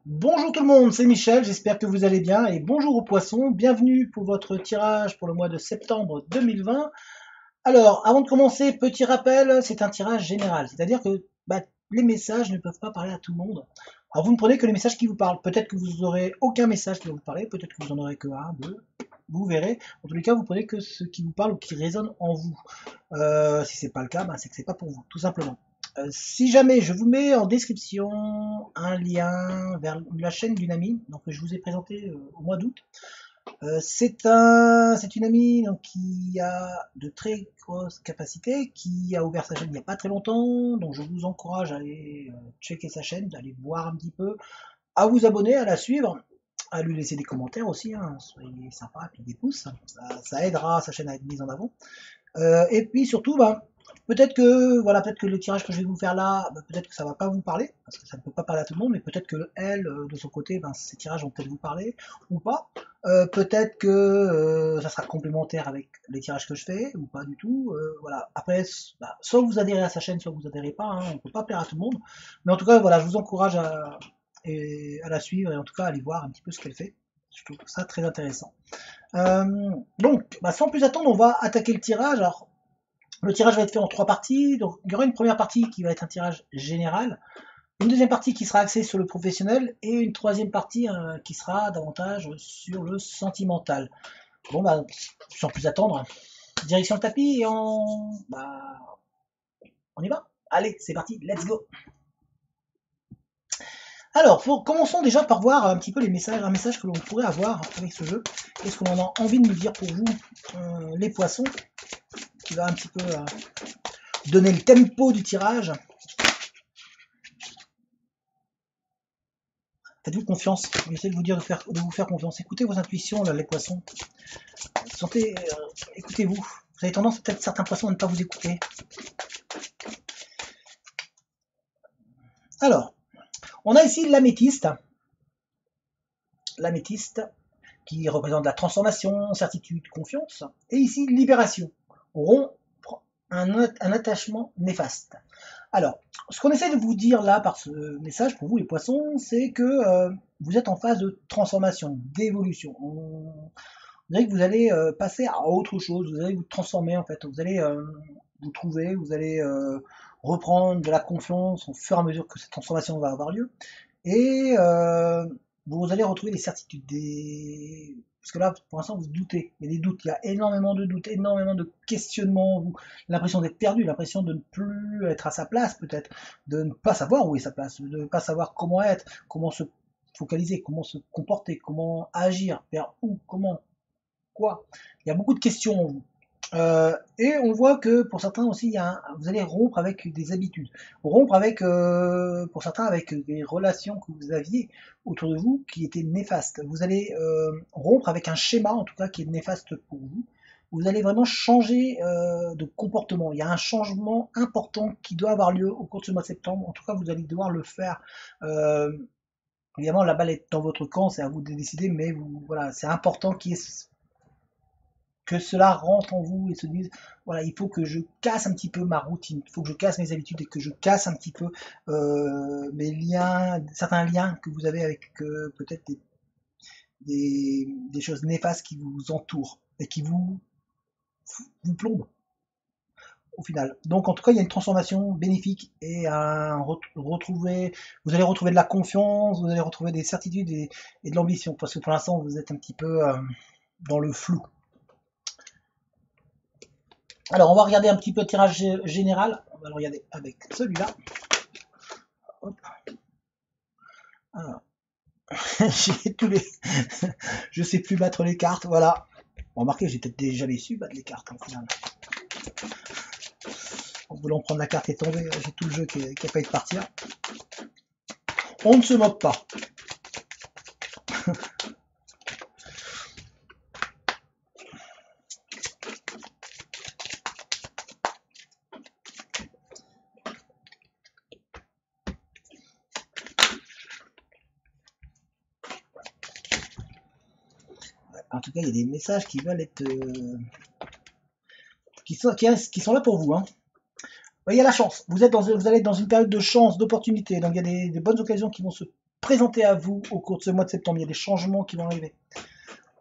Bonjour tout le monde, c'est Michel, j'espère que vous allez bien et bonjour aux poissons, bienvenue pour votre tirage pour le mois de septembre 2020. Alors, avant de commencer, petit rappel, c'est un tirage général, c'est-à-dire que les messages ne peuvent pas parler à tout le monde. Alors vous ne prenez que les messages qui vous parlent, peut-être que vous n'aurez aucun message qui va vous parler, peut-être que vous en aurez que un, deux, vous verrez. En tous les cas, vous prenez que ce qui vous parle ou qui résonne en vous. Si c'est pas le cas, c'est que c'est pas pour vous, tout simplement. Si jamais je vous mets en description un lien vers la chaîne d'une amie, donc je vous ai présenté au mois d'août. C'est une amie donc, qui a de très grosses capacités, qui a ouvert sa chaîne il n'y a pas très longtemps, donc je vous encourage à aller checker sa chaîne, d'aller voir un petit peu, à vous abonner, à la suivre, à lui laisser des commentaires aussi, hein, soyez sympa, puis des pouces, ça aidera sa chaîne à être mise en avant. Et puis surtout, peut-être que le tirage que je vais vous faire là, peut-être que ça va pas vous parler, parce que ça ne peut pas parler à tout le monde, mais peut-être que elle, de son côté, ces tirages vont peut-être vous parler, ou pas. Peut-être que ça sera complémentaire avec les tirages que je fais, ou pas du tout. Voilà. Après, soit vous adhérez à sa chaîne, soit vous adhérez pas, hein, on peut pas plaire à tout le monde. Mais en tout cas, voilà, je vous encourage à la suivre, et en tout cas à aller voir un petit peu ce qu'elle fait. Je trouve ça très intéressant. Sans plus attendre, on va attaquer le tirage. Alors, le tirage va être fait en trois parties. Donc, il y aura une première partie qui va être un tirage général, une deuxième partie qui sera axée sur le professionnel et une troisième partie qui sera davantage sur le sentimental. Sans plus attendre, direction le tapis et on y va. Allez, c'est parti, let's go. Alors, commençons déjà par voir un petit peu un message que l'on pourrait avoir avec ce jeu. Qu'est-ce que l'on a envie de nous dire pour vous, les poissons, qui va un petit peu donner le tempo du tirage. Faites-vous confiance. J'essaie de vous dire de vous faire confiance. Écoutez vos intuitions, là, les poissons. Sentez, écoutez-vous. Vous avez tendance, peut-être certains poissons, à ne pas vous écouter. Alors, on a ici l'améthyste. L'améthyste qui représente la transformation, certitude, confiance. Et ici, libération. Rompre un attachement néfaste. Alors, ce qu'on essaie de vous dire là par ce message pour vous les poissons, c'est que vous êtes en phase de transformation, d'évolution. Vous savez que vous allez passer à autre chose, vous allez vous transformer en fait, vous allez vous trouver, vous allez reprendre de la confiance au fur et à mesure que cette transformation va avoir lieu, et vous allez retrouver des certitudes, parce que là pour l'instant vous doutez, il y a des doutes, il y a énormément de doutes, énormément de questionnements, l'impression d'être perdu, l'impression de ne plus être à sa place peut-être, de ne pas savoir où est sa place, de ne pas savoir comment être, comment se focaliser, comment se comporter, comment agir, vers où, comment, quoi. Il y a beaucoup de questions en vous. Et on voit que pour certains aussi, vous allez rompre avec des habitudes, rompre avec, pour certains, avec des relations que vous aviez autour de vous qui étaient néfastes. Vous allez rompre avec un schéma, en tout cas, qui est néfaste pour vous. Vous allez vraiment changer de comportement. Il y a un changement important qui doit avoir lieu au cours de ce mois de septembre. En tout cas, vous allez devoir le faire. Euh, Évidemment, la balle est dans votre camp, c'est à vous de décider, mais voilà, c'est important que cela rentre en vous et se dise, voilà, il faut que je casse un petit peu ma routine, il faut que je casse mes habitudes et que je casse un petit peu mes liens, certains liens que vous avez avec peut-être des choses néfastes qui vous entourent et qui vous plombent au final. Donc en tout cas, il y a une transformation bénéfique et vous allez retrouver de la confiance, vous allez retrouver des certitudes et de l'ambition, parce que pour l'instant, vous êtes un petit peu dans le flou. Alors, on va regarder un petit peu le tirage général. On va le regarder avec celui-là. Hop. J'ai tous les. Je sais plus battre les cartes. Voilà. Remarquez, j'ai peut-être déjà les su battre les cartes en final. En voulant prendre la carte et tomber, j'ai tout le jeu qui a failli partir. On ne se moque pas. En tout cas, il y a des messages qui veulent être. Qui sont là pour vous. Hein. Il y a la chance. Vous allez être dans une période de chance, d'opportunité. Donc il y a des bonnes occasions qui vont se présenter à vous au cours de ce mois de septembre. Il y a des changements qui vont arriver.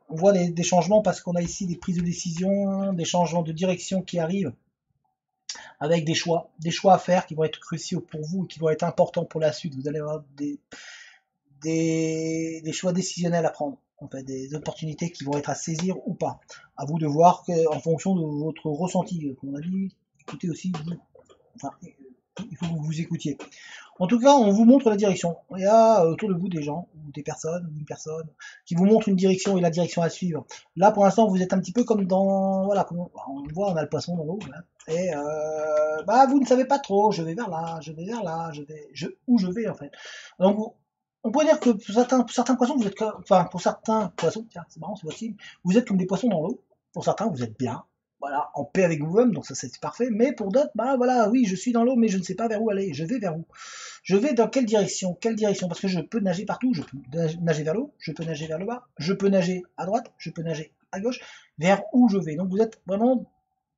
On voit des changements parce qu'on a ici des prises de décision, des changements de direction qui arrivent avec des choix à faire qui vont être cruciaux pour vous et qui vont être importants pour la suite. Vous allez avoir des choix décisionnels à prendre, en fait, des opportunités qui vont être à saisir ou pas. À vous de voir en fonction de votre ressenti. Comme on a dit, écoutez aussi vous. Enfin, il faut que vous vous écoutiez. En tout cas, on vous montre la direction. Il y a autour de vous des gens, ou des personnes, ou une personne, qui vous montre une direction et la direction à suivre. Là, pour l'instant, vous êtes un petit peu comme dans... Voilà, comme on voit, on a le poisson dans l'eau. Voilà. Et vous ne savez pas trop, je vais vers là, je vais vers là, où je vais, en fait. Donc, on pourrait dire que pour certains poissons, vous êtes comme... Enfin, pour certains poissons, tiens, c'est marrant, c'est possible, vous êtes comme des poissons dans l'eau. Pour certains, vous êtes bien, voilà, en paix avec vous-même, donc ça c'est parfait. Mais pour d'autres, voilà, oui, je suis dans l'eau, mais je ne sais pas vers où aller. Je vais vers où? Je vais dans quelle direction? Quelle direction? Parce que je peux nager partout. Je peux nager vers l'eau, je peux nager vers le bas, je peux nager à droite, je peux nager à gauche. Vers où je vais? Donc vous êtes vraiment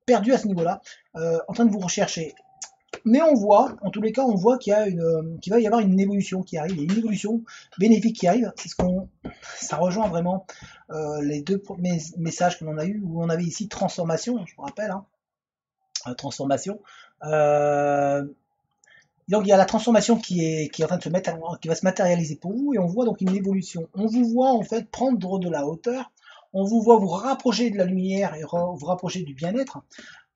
perdu à ce niveau-là, en train de vous rechercher. Mais on voit, en tous les cas, on voit qu'il va y avoir une évolution qui arrive. Il y a une évolution bénéfique qui arrive. Ça rejoint vraiment les deux premiers messages que l'on a eu, où on avait ici transformation, je me rappelle, hein, transformation. Donc il y a la transformation qui est en train de qui va se matérialiser pour vous, et on voit donc une évolution. On vous voit en fait prendre de la hauteur, on vous voit vous rapprocher de la lumière et vous rapprocher du bien-être.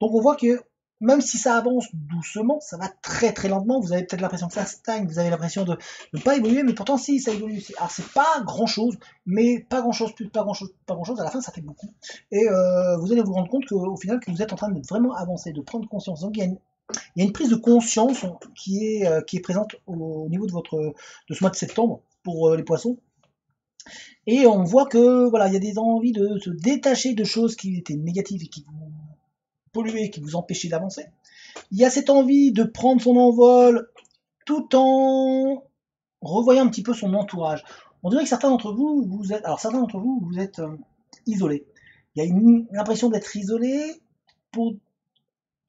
Donc on voit que même si ça avance doucement, ça va très très lentement. Vous avez peut-être l'impression que ça stagne, vous avez l'impression de ne pas évoluer, mais pourtant si, ça évolue. Alors c'est pas grand-chose, mais pas grand-chose, plus pas grand-chose, pas grand-chose, à la fin ça fait beaucoup. Et vous allez vous rendre compte qu'au final, que vous êtes en train de vraiment avancer, de prendre conscience. Donc il y a une prise de conscience qui est présente au niveau de ce mois de septembre pour les poissons. Et on voit que voilà, il y a des envies de se détacher de choses qui étaient négatives et qui vous polluaient, qui vous empêchaient d'avancer. Il y a cette envie de prendre son envol tout en revoyant un petit peu son entourage. On dirait que certains d'entre vous, vous êtes isolés. Il y a l'impression d'être isolé.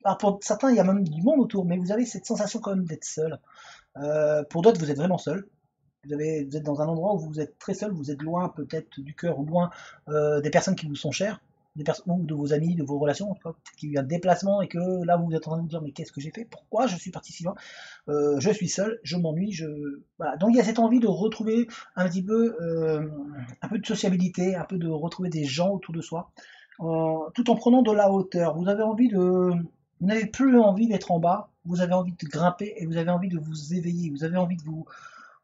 Alors pour certains, il y a même du monde autour, mais vous avez cette sensation quand même d'être seul. Pour d'autres, vous êtes vraiment seul. Vous êtes dans un endroit où vous êtes très seul, vous êtes loin peut-être du cœur ou loin des personnes qui vous sont chères, ou de vos amis, de vos relations, qu'il y a un déplacement et que là vous êtes en train de vous dire mais qu'est-ce que j'ai fait? Pourquoi je suis parti si loin? Je suis seul, je m'ennuie, voilà. Donc il y a cette envie de retrouver un petit peu un peu de sociabilité, un peu de retrouver des gens autour de soi, tout en prenant de la hauteur. Vous n'avez plus envie d'être en bas, vous avez envie de grimper et vous avez envie de vous éveiller, vous avez envie de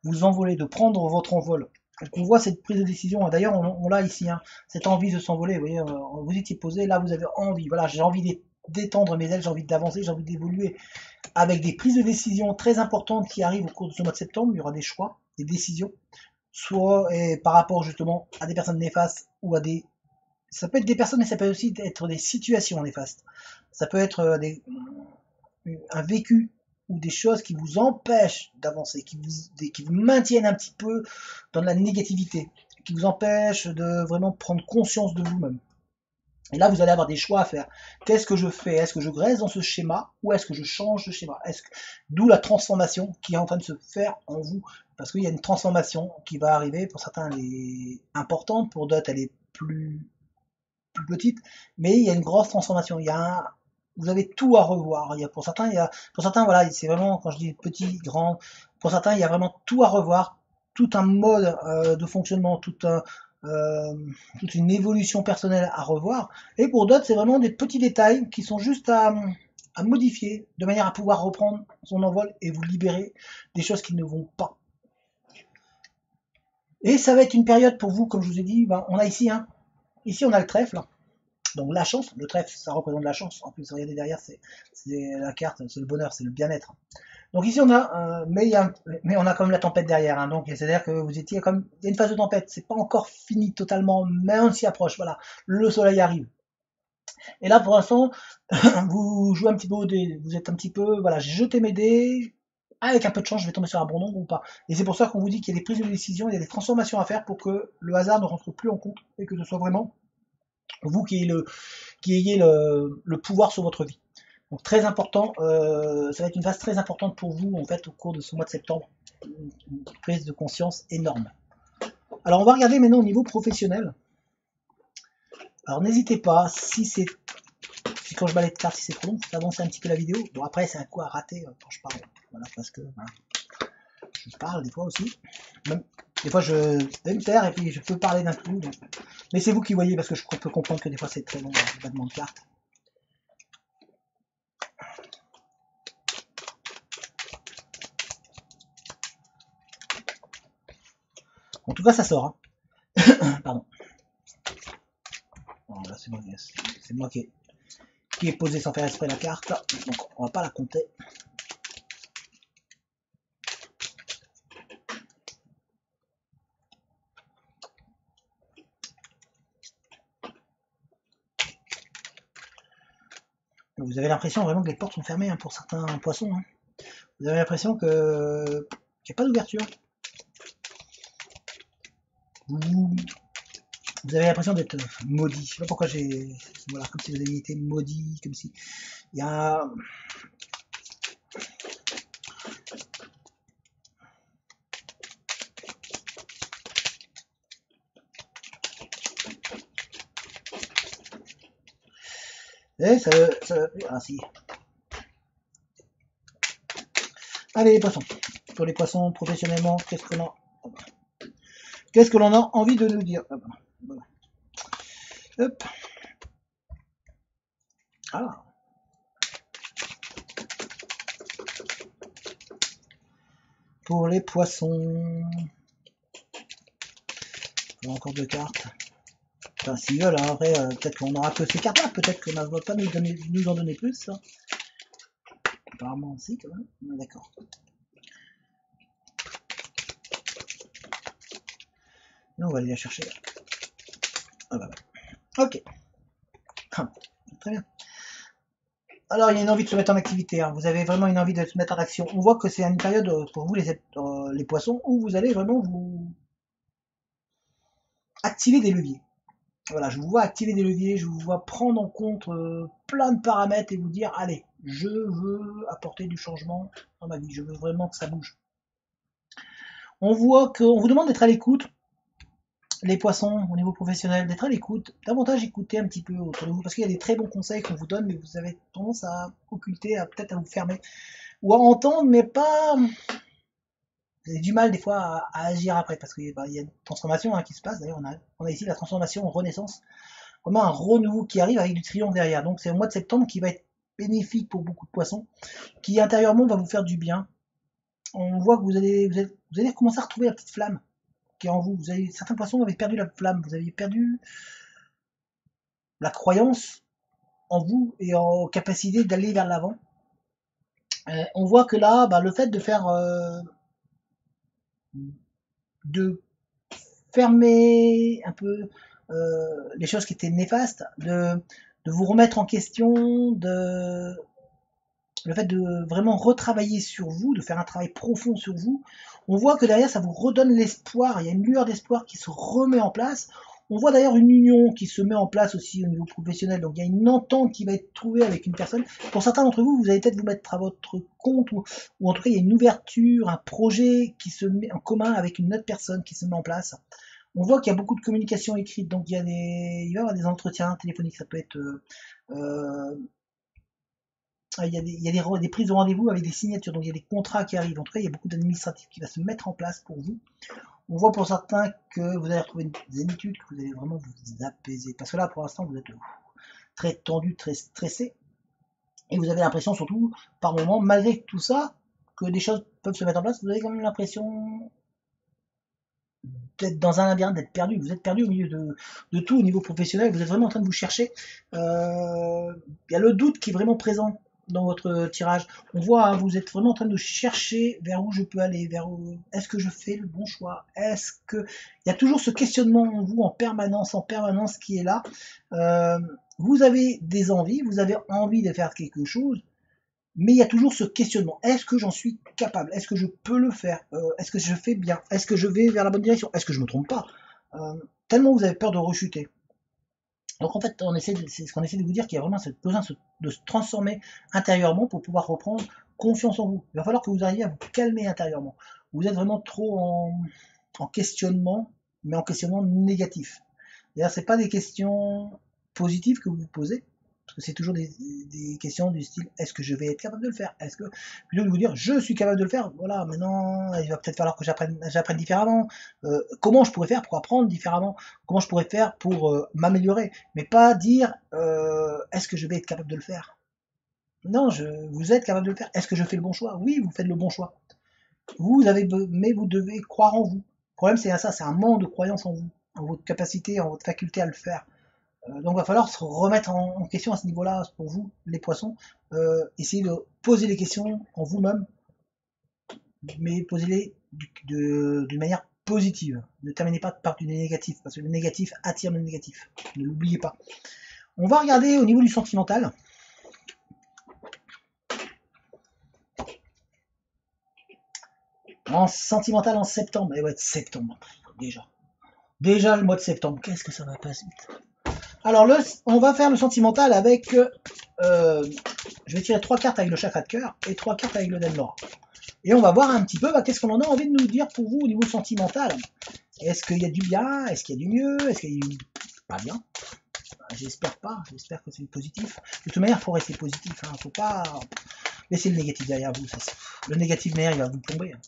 vous envoler, de prendre votre envol. Donc on voit cette prise de décision, d'ailleurs on l'a ici, hein, cette envie de s'envoler, vous voyez, vous étiez posé, là vous avez envie, voilà, j'ai envie d'étendre mes ailes, j'ai envie d'avancer, j'ai envie d'évoluer, avec des prises de décision très importantes qui arrivent au cours de ce mois de septembre. Il y aura des choix, des décisions, soit par rapport justement à des personnes néfastes ou ça peut être des personnes, mais ça peut aussi être des situations néfastes. Ça peut être un vécu ou des choses qui vous empêchent d'avancer, qui vous maintiennent un petit peu dans la négativité, qui vous empêchent de vraiment prendre conscience de vous-même. Et là, vous allez avoir des choix à faire. Qu'est-ce que je fais? Est-ce que je reste dans ce schéma ou est-ce que je change de schéma? D'où la transformation qui est en train de se faire en vous. Parce qu'il y a une transformation qui va arriver. Pour certains, elle est importante. Pour d'autres, elle est plus petite, mais il y a une grosse transformation. Vous avez tout à revoir. Pour certains, voilà, c'est vraiment, quand je dis petit, grand, pour certains, il y a vraiment tout à revoir, tout un mode de fonctionnement, toute une évolution personnelle à revoir. Et pour d'autres, c'est vraiment des petits détails qui sont juste à modifier, de manière à pouvoir reprendre son envol et vous libérer des choses qui ne vont pas. Et ça va être une période pour vous, comme je vous ai dit, on a ici, ici on a le trèfle. Donc la chance, le trèfle, ça représente la chance. En plus, regardez derrière, c'est la carte, c'est le bonheur, c'est le bien-être. Donc ici on a, mais on a quand même la tempête derrière. Hein, donc c'est-à-dire que vous étiez comme, il y a une phase de tempête. C'est pas encore fini totalement, mais on s'y approche. Voilà, le soleil arrive. Et là, pour l'instant, vous jouez un petit peu au dé. Vous êtes un petit peu, voilà, j'ai jeté mes dés. Avec un peu de chance, je vais tomber sur un bon nombre ou pas. Et c'est pour ça qu'on vous dit qu'il y a des prises de décision, il y a des transformations à faire pour que le hasard ne rentre plus en compte et que ce soit vraiment vous qui ayez le pouvoir sur votre vie. Donc très important, ça va être une phase très importante pour vous en fait au cours de ce mois de septembre. Une prise de conscience énorme. Alors on va regarder maintenant au niveau professionnel. Alors n'hésitez pas, si quand je balai de cartes, si c'est trop long, d'avancer un petit peu la vidéo. Bon après c'est un coup à rater quand je parle. Voilà, parce que voilà, je parle des fois aussi. Même, des fois je vais me taire et puis je peux parler d'un coup. Donc. Mais c'est vous qui voyez parce que je peux comprendre que des fois c'est très long, le battement de cartes. En tout cas ça sort. Hein. Pardon. Bon, là c'est moi qui ai posé sans faire exprès la carte. Donc on va pas la compter. Vous avez l'impression vraiment que les portes sont fermées hein, pour certains poissons. Hein. Vous avez l'impression qu'il n'y a pas d'ouverture. Vous avez l'impression d'être maudit. Je sais pas pourquoi j'ai. Voilà, comme si vous aviez été maudit, comme si. Il y a. Eh, ça. Ah si. Allez les poissons. Pour les poissons professionnellement, qu'est-ce que l'on a envie de nous dire? Voilà. Hop. Ah. Pour les poissons. Encore deux cartes. Enfin, s'ils veulent, hein, après, peut-être qu'on n'aura que ces cartes-là, peut-être qu'on ne va pas nous en donner plus. Hein. Apparemment, si, quand même. Ouais, d'accord. Et on va aller la chercher. Ah bah, bah. Ok. Ah, très bien. Alors, il y a une envie de se mettre en activité. Hein. Vous avez vraiment une envie de se mettre en action. On voit que c'est une période pour vous, les poissons, où vous allez vraiment vous activer des leviers. Voilà, je vous vois activer des leviers, je vous vois prendre en compte plein de paramètres et vous dire, allez, je veux apporter du changement dans ma vie, je veux vraiment que ça bouge. On voit qu'on vous demande d'être à l'écoute, les poissons au niveau professionnel, d'être à l'écoute, davantage écouter un petit peu autour de vous, parce qu'il y a des très bons conseils qu'on vous donne, mais vous avez tendance à occulter, à peut-être à vous fermer, ou à entendre, mais pas... Vous avez du mal des fois à agir après, parce qu'il y a une transformation hein, qui se passe, d'ailleurs on a ici la transformation en renaissance, vraiment un renouveau qui arrive avec du triomphe derrière. Donc c'est le mois de septembre qui va être bénéfique pour beaucoup de poissons, qui intérieurement va vous faire du bien. On voit que vous allez commencer à retrouver la petite flamme qui est en vous. Certains poissons avaient perdu la flamme, vous avez perdu la croyance en vous et en capacité d'aller vers l'avant. On voit que là, le fait de faire de fermer un peu les choses qui étaient néfastes, de vous remettre en question, le fait de vraiment retravailler sur vous, de faire un travail profond sur vous, on voit que derrière ça vous redonne l'espoir, il y a une lueur d'espoir qui se remet en place. On voit d'ailleurs une union qui se met en place aussi au niveau professionnel, donc il y a une entente qui va être trouvée avec une personne. Pour certains d'entre vous, vous allez peut-être vous mettre à votre compte, ou en tout cas il y a une ouverture, un projet qui se met en commun avec une autre personne qui se met en place. On voit qu'il y a beaucoup de communication écrite, donc il va y avoir des entretiens téléphoniques, ça peut être il y a des prises de rendez-vous avec des signatures, donc il y a des contrats qui arrivent. En tout cas, il y a beaucoup d'administratifs qui va se mettre en place pour vous. On voit pour certains que vous allez retrouver une zénitude, que vous allez vraiment vous apaiser. Parce que là, pour l'instant, vous êtes très tendu, très stressé. Et vous avez l'impression, surtout, par moment, malgré tout ça, que des choses peuvent se mettre en place, vous avez quand même l'impression d'être dans un labyrinthe, d'être perdu. Vous êtes perdu au milieu de tout au niveau professionnel. Vous êtes vraiment en train de vous chercher. Il y a le doute qui est vraiment présent dans votre tirage. On voit, hein, vous êtes vraiment en train de chercher vers où je peux aller, est-ce que je fais le bon choix, est-ce que il y a toujours ce questionnement en vous en permanence qui est là. Vous avez des envies, vous avez envie de faire quelque chose, mais il y a toujours ce questionnement. Est-ce que j'en suis capable? Est-ce que je peux le faire? Est-ce que je fais bien? Est-ce que je vais vers la bonne direction? Est-ce que je me trompe pas? Tellement vous avez peur de rechuter. Donc en fait, c'est ce qu'on essaie de vous dire, qu'il y a vraiment ce besoin de se transformer intérieurement pour pouvoir reprendre confiance en vous. Il va falloir que vous arriviez à vous calmer intérieurement. Vous êtes vraiment trop en questionnement, mais en questionnement négatif. D'ailleurs, c'est pas des questions positives que vous vous posez, parce que c'est toujours des questions du style est-ce que je vais être capable de le faire? Est-ce que plutôt que de vous dire je suis capable de le faire, voilà, maintenant il va peut-être falloir que j'apprenne différemment. Comment je pourrais faire pour apprendre différemment? Comment je pourrais faire pour m'améliorer? Mais pas dire est-ce que je vais être capable de le faire? Non, vous êtes capable de le faire. Est-ce que je fais le bon choix? Oui, vous faites le bon choix. Mais vous devez croire en vous. Le problème, c'est ça, c'est un manque de croyance en vous, en votre capacité, en votre faculté à le faire. Donc, il va falloir se remettre en question à ce niveau-là pour vous, les poissons. Essayez de poser les questions en vous-même, mais posez-les d'une manière positive. Ne terminez pas par du négatif, parce que le négatif attire le négatif. Ne l'oubliez pas. On va regarder au niveau du sentimental. En sentimental en septembre. Et ouais, septembre, déjà. Déjà le mois de septembre. Qu'est-ce que ça va passer vite. Alors, on va faire le sentimental avec. Je vais tirer 3 cartes avec le chakra de cœur et 3 cartes avec le Denlor. Et on va voir un petit peu qu'est-ce qu'on en a envie de nous dire pour vous au niveau sentimental. Est-ce qu'il y a du bien? Est-ce qu'il y a du mieux? Est-ce qu'il y a du pas bien? J'espère pas. J'espère que c'est positif. De toute manière, il faut rester positif. Hein. Faut pas laisser le négatif derrière vous. Le négatif derrière, il va vous plomber. Hein.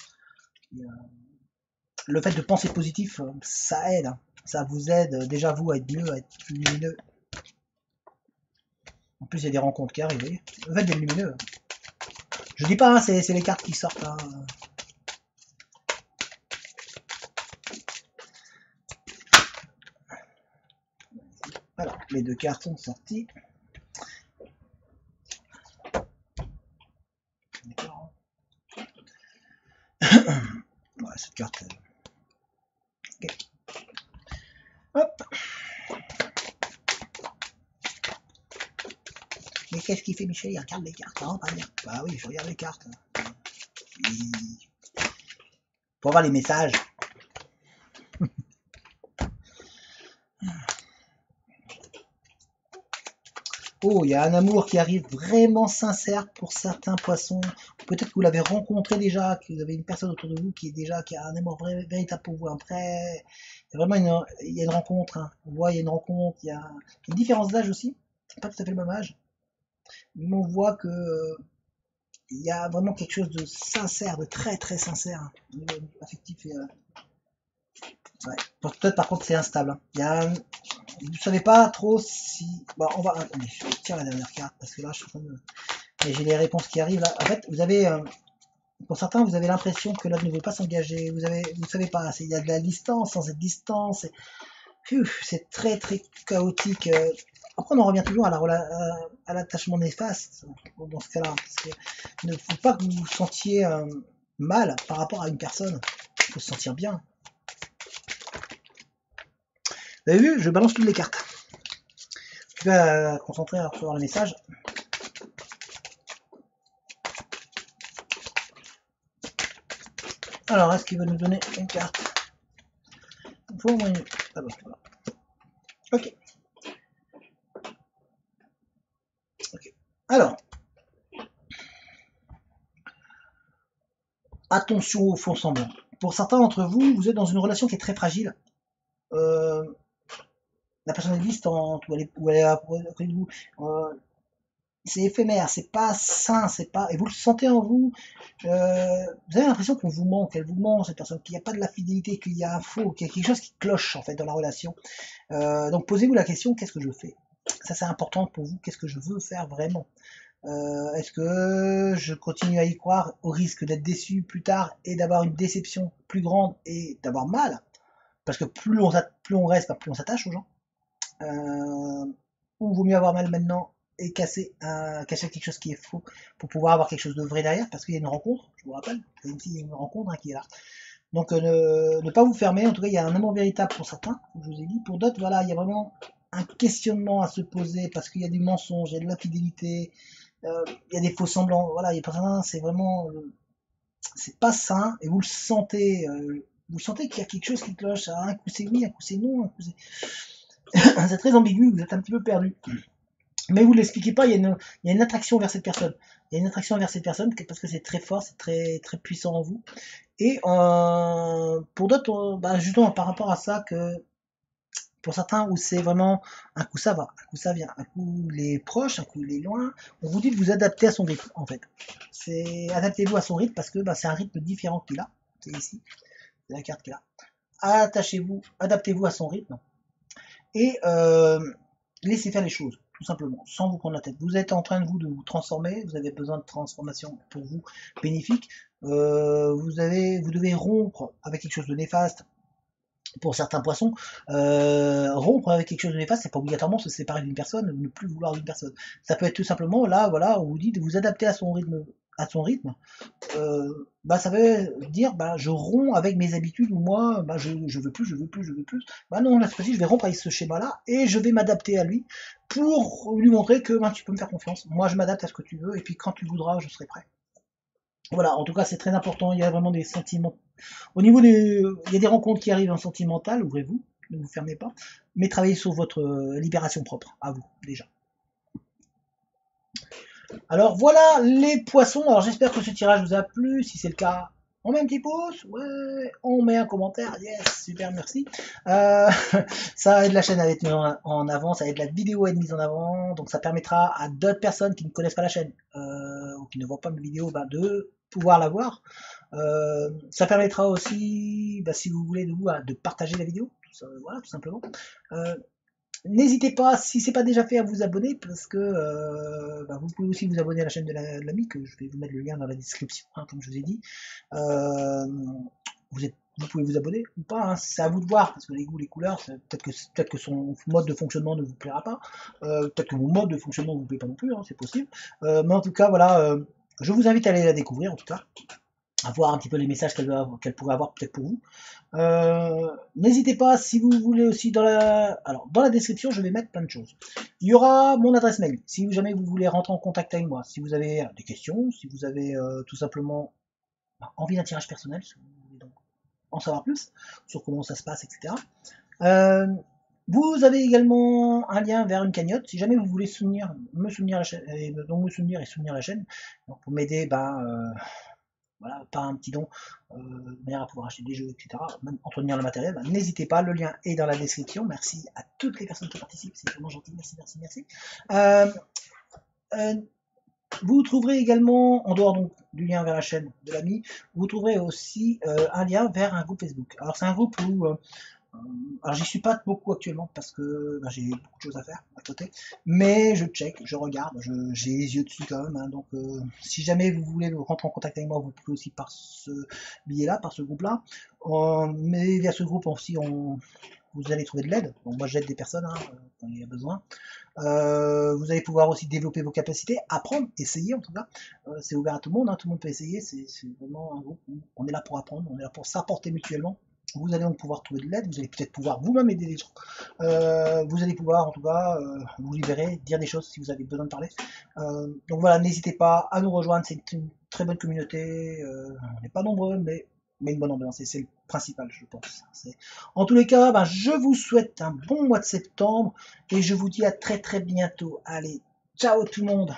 Le fait de penser positif, ça aide. Hein. Ça vous aide déjà vous à être mieux, à être plus lumineux. En plus, il y a des rencontres qui arrivent. Vous voyez, le fait d'être lumineux. Je dis pas, hein, c'est les cartes qui sortent. Hein. Voilà, les 2 cartes sont sorties. D'accord. Ouais, cette carte. Okay. Hop. Mais qu'est-ce qu'il fait, Michel? Il regarde les cartes. Non, pas bien. Bah oui, je regarde les cartes. Pour voir les messages. Oh, il y a un amour qui arrive vraiment sincère pour certains poissons. Peut-être que vous l'avez rencontré déjà, que vous avez une personne autour de vous qui a un amour véritable pour vous. Après, il y a vraiment il y a une rencontre. Hein. On voit, il y a une rencontre. Il y a une différence d'âge aussi. Pas tout à fait le même âge. Mais on voit que il y a vraiment quelque chose de sincère, de très très sincère, hein, au niveau affectif. Ouais. Peut-être par contre c'est instable. Hein. Vous savez pas trop si. Bon, on va. Attendez, je tire la dernière carte parce que là je suis en train de. Et j'ai les réponses qui arrivent là. En fait, vous avez. Pour certains, vous avez l'impression que l'autre ne veut pas s'engager. Vous savez pas. Il y a de la distance sans cette distance. C'est très très chaotique. Après, on en revient toujours à l'attachement néfaste dans ce cas-là. Parce que il ne faut pas que vous vous sentiez mal par rapport à une personne. Il faut se sentir bien. Vous avez vu, je balance toutes les cartes. Je vais concentrer à recevoir le message. Alors, est-ce qu'il veut nous donner une carte? Il faut au moins une. Ah bon, voilà. Ok. Alors, attention au fond semblant. Pour certains d'entre vous, vous êtes dans une relation qui est très fragile. La personne est distante, ou elle est à côté de vous. C'est éphémère, c'est pas sain, c'est pas. Et vous le sentez en vous. Vous avez l'impression qu'on vous ment, qu'elle vous ment, cette personne, qu'il n'y a pas de la fidélité, qu'il y a un faux, qu'il y a quelque chose qui cloche en fait dans la relation. Donc posez-vous la question, qu'est-ce que je fais? Ça c'est important pour vous, qu'est-ce que je veux faire vraiment? Est-ce que je continue à y croire au risque d'être déçu plus tard et d'avoir une déception plus grande et d'avoir mal? Parce que plus on reste, plus on s'attache aux gens. Ou vaut mieux avoir mal maintenant et cacher quelque chose qui est faux pour pouvoir avoir quelque chose de vrai derrière, parce qu'il y a une rencontre, je vous rappelle, il y a une rencontre qui est là. Donc ne pas vous fermer, en tout cas il y a un amour véritable pour certains, comme je vous ai dit, pour d'autres, voilà, il y a vraiment un questionnement à se poser, parce qu'il y a du mensonge, il y a de l'infidélité, il y a des faux semblants, voilà, il y a pas, c'est vraiment, c'est pas sain, et vous sentez qu'il y a quelque chose qui cloche, un coup c'est oui, un coup c'est non, un coup c'est... c'est très ambigu, vous êtes un petit peu perdu. Mais vous ne l'expliquez pas, il y a une attraction vers cette personne. Il y a une attraction vers cette personne parce que c'est très fort, c'est très, très puissant en vous. Et pour d'autres, bah, justement, par rapport à ça, que pour certains où c'est vraiment un coup ça va, un coup ça vient, un coup il est proche, un coup il est loin, on vous dit de vous adapter à son rythme en fait. C'est adaptez-vous à son rythme parce que bah, c'est un rythme différent qu'il a. C'est ici, c'est la carte qu'il a. Attachez-vous, adaptez-vous à son rythme et laissez faire les choses, tout simplement, sans vous prendre la tête. Vous êtes en train de vous transformer, vous avez besoin de transformation pour vous bénéfique. Vous devez rompre avec quelque chose de néfaste. Pour certains poissons, rompre avec quelque chose de néfaste, c'est pas obligatoirement se séparer d'une personne ou ne plus vouloir d'une personne. Ça peut être tout simplement là, voilà, on vous dit de vous adapter à son rythme. Bah ça veut dire bah je romps avec mes habitudes ou moi bah je veux plus, je veux plus, je veux plus. Bah non, là c'est possible, je vais rompre avec ce schéma-là et je vais m'adapter à lui pour lui montrer que bah, tu peux me faire confiance. Moi je m'adapte à ce que tu veux et puis quand tu voudras, je serai prêt. Voilà, en tout cas c'est très important, il y a vraiment des sentiments. Au niveau des. Il y a des rencontres qui arrivent en sentimental, ouvrez-vous, ne vous fermez pas, mais travaillez sur votre libération propre, à vous, déjà. Alors voilà les poissons, alors j'espère que ce tirage vous a plu, si c'est le cas, on met un petit pouce, ouais, on met un commentaire, yes, super, merci. Euh, ça aide la chaîne à être mise en avant, ça aide la vidéo à être mise en avant, donc ça permettra à d'autres personnes qui ne connaissent pas la chaîne, ou qui ne voient pas mes vidéos, bah, de pouvoir la voir. Ça permettra aussi, bah, si vous voulez, de partager la vidéo, voilà, tout simplement. N'hésitez pas, si c'est pas déjà fait, à vous abonner, parce que bah, vous pouvez aussi vous abonner à la chaîne de l'ami, que je vais vous mettre le lien dans la description, hein, comme je vous ai dit. Vous pouvez vous abonner ou pas, hein, c'est à vous de voir, parce que les goûts, les couleurs, peut-être que son mode de fonctionnement ne vous plaira pas, peut-être que mon mode de fonctionnement ne vous plaît pas non plus, hein, c'est possible. Mais en tout cas, voilà, je vous invite à aller la découvrir, en tout cas, à voir un petit peu les messages qu'elle pourrait avoir peut-être pour vous. N'hésitez pas, si vous voulez aussi, dans la description, je vais mettre plein de choses. Il y aura mon adresse mail, si jamais vous voulez rentrer en contact avec moi, si vous avez des questions, si vous avez tout simplement envie d'un tirage personnel, si vous voulez donc en savoir plus sur comment ça se passe, etc. Vous avez également un lien vers une cagnotte, si jamais vous voulez me soutenir la chaîne, et donc me soutenir et soutenir la chaîne, donc pour m'aider, voilà, pas un petit don, de manière à pouvoir acheter des jeux, etc., même entretenir le matériel, bah, n'hésitez pas, le lien est dans la description. Merci à toutes les personnes qui participent, c'est vraiment gentil, merci, merci, merci. Euh, euh, vous trouverez également, en dehors donc, du lien vers la chaîne de l'ami, vous trouverez aussi un lien vers un groupe Facebook. Alors c'est un groupe où alors j'y suis pas beaucoup actuellement parce que bah, j'ai beaucoup de choses à faire à côté, mais je check, je regarde, j'ai les yeux dessus quand même, hein, donc si jamais vous voulez rentrer en contact avec moi, vous pouvez aussi par ce billet-là, par ce groupe-là, mais via ce groupe aussi vous allez trouver de l'aide, donc moi j'aide des personnes hein, quand il y a besoin. Vous allez pouvoir aussi développer vos capacités, apprendre, essayer en tout cas. C'est ouvert à tout le monde, hein, tout le monde peut essayer. C'est vraiment un groupe où on est là pour apprendre, on est là pour s'apporter mutuellement. Vous allez donc pouvoir trouver de l'aide, vous allez peut-être pouvoir vous-même aider les gens. Vous allez pouvoir en tout cas vous libérer, dire des choses si vous avez besoin de parler. Donc voilà, n'hésitez pas à nous rejoindre, c'est une très bonne communauté. On n'est pas nombreux, mais une bonne ambiance, et c'est le principal, je pense. En tous les cas, je vous souhaite un bon mois de septembre, et je vous dis à très très bientôt. Allez, ciao tout le monde!